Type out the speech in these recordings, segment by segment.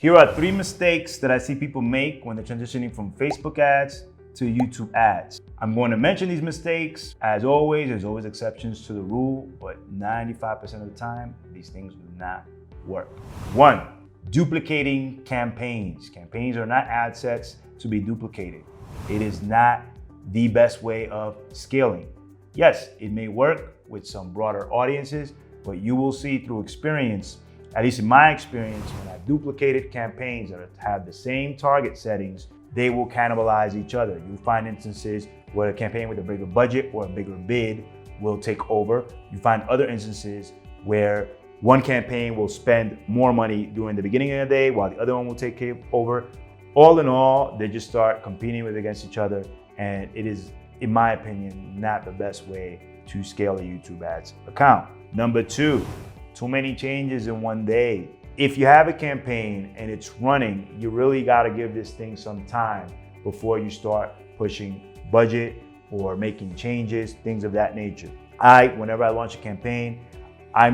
Here are 3 mistakes that I see people make when they're transitioning from Facebook ads to YouTube ads. I'm going to mention these mistakes. As always, there's always exceptions to the rule, but 95% of the time, these things do not work. 1, duplicating campaigns. Campaigns are not ad sets to be duplicated. It is not the best way of scaling. Yes, it may work with some broader audiences, but you will see through experience, at least in my experience, when I've duplicated campaigns that have the same target settings, they will cannibalize each other. You'll find instances where a campaign with a bigger budget or a bigger bid will take over. You find other instances where one campaign will spend more money during the beginning of the day while the other one will take over. All in all, they just start competing against each other, and it is, in my opinion, not the best way to scale a YouTube ads account. Number 2, too many changes in one day. If you have a campaign and it's running, you really got to give this thing some time before you start pushing budget or making changes, things of that nature. Whenever I launch a campaign,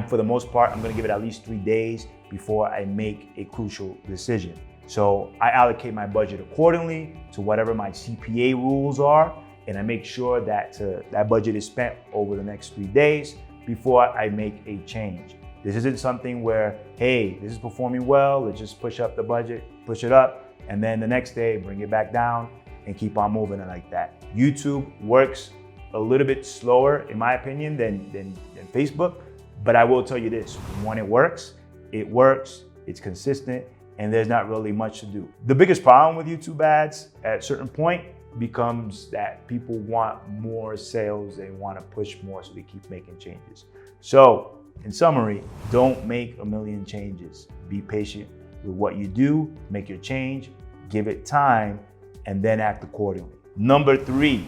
for the most part, I'm going to give it at least 3 days before I make a crucial decision. So I allocate my budget accordingly to whatever my CPA rules are, and I make sure that that budget is spent over the next 3 days before I make a change. This isn't something where, hey, this is performing well, let's just push up the budget, push it up, and then the next day bring it back down and keep on moving it like that. YouTube works a little bit slower, in my opinion, than Facebook, but I will tell you this, when it works, it's consistent, and there's not really much to do. The biggest problem with YouTube ads at a certain point becomes that people want more sales, they want to push more, so they keep making changes. So, in summary, don't make a million changes. Be patient with what you do, make your change, give it time, and then act accordingly. Number 3,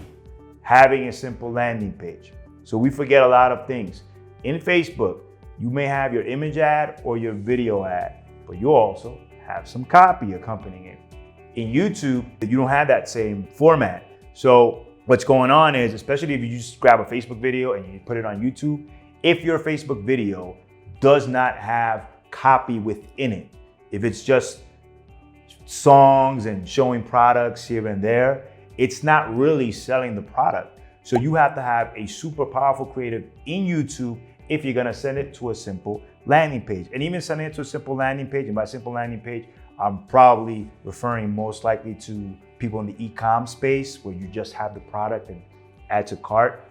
having a simple landing page. So we forget a lot of things. In Facebook, you may have your image ad or your video ad, but you also have some copy accompanying it. In YouTube, you don't have that same format. So what's going on is, especially if you just grab a Facebook video and you put it on YouTube, if your Facebook video does not have copy within it, if it's just songs and showing products here and there, it's not really selling the product. So you have to have a super powerful creative in YouTube if you're gonna send it to a simple landing page. And even sending it to a simple landing page, and by simple landing page, I'm probably referring most likely to people in the e-com space where you just have the product and add to cart.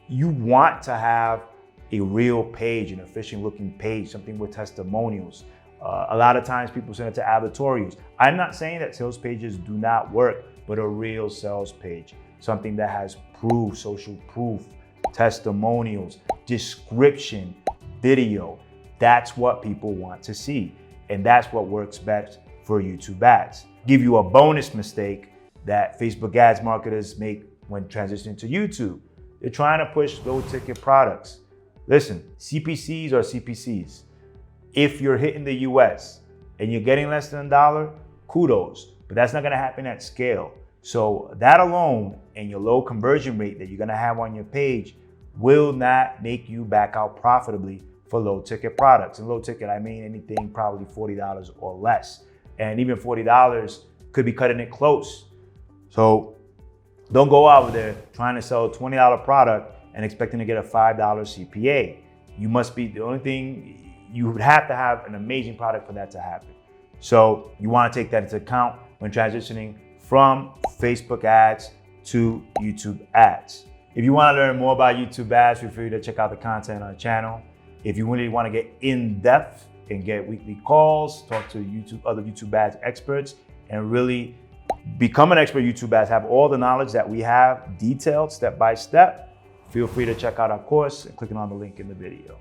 You want to have a real page, an efficient looking page, something with testimonials. A lot of times people send it to advertorials. I'm not saying that sales pages do not work, but a real sales page, something that has proof, social proof, testimonials, description, video. That's what people want to see. And that's what works best for YouTube ads. Give you a bonus mistake that Facebook ads marketers make when transitioning to YouTube. They're trying to push low ticket products. Listen, CPCs are CPCs. If you're hitting the US and you're getting less than $1, kudos, but that's not gonna happen at scale. So that alone and your low conversion rate that you're gonna have on your page will not make you back out profitably for low ticket products. And low ticket, I mean anything probably $40 or less. And even $40 could be cutting it close. So don't go out there trying to sell a $20 product and expecting to get a $5 CPA. The only thing, you would have to have an amazing product for that to happen. So you want to take that into account when transitioning from Facebook ads to YouTube ads. If you want to learn more about YouTube ads, feel free to check out the content on the channel. If you really want to get in depth and get weekly calls, talk to other YouTube ads experts, and really become an expert YouTube ads, have all the knowledge that we have detailed step by step, feel free to check out our course and clicking on the link in the video.